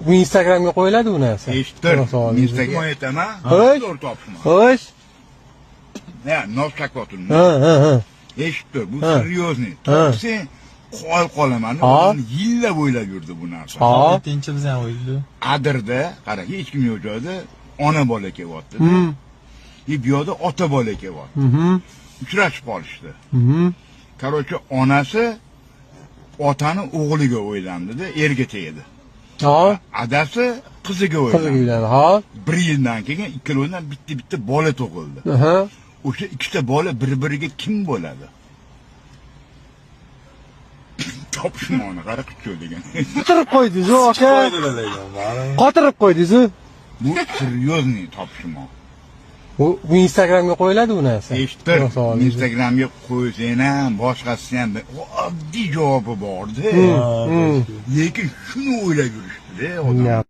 Bu Instagramga qo'yiladi bu narsa. Eshittir. Instagram aytaman. Xo'sh. To'g'ri topishma. Xo'sh. Ya, noshak otilma. Ha. Eshittir. Bu seryozni. Topsang qolaman. Yillab o'ylab yurdi bu narsa. Tinchi biz ham o'ylaydi. Adirda, qara, hech kim yo'q joyda ona bola kelyapti. Bu yoqda ota bola kelyapti. Uchrashib qolishdi. Короче, onasi otani o'g'liga o'ylandi-da, erga tegdi. Adasi qiziga o'ylandi. Bir yildan keyin ikkalovidan bitta bola tug'ildi. O'sha ikkita bola bir-biriga kim bo'ladi? Topishmoni qara qilib degan. Qotirib qo'ydingiz, aka. Qotirib qo'ydingiz. Bu seryozni topishmon. Bu Instagramga qo'yiladi bu narsa. Eshittir. Instagramga qo'ysang ham, boshqasi ham oddiy javobi bor-da. Lekin shuni o'ylab yurishdi-da odam.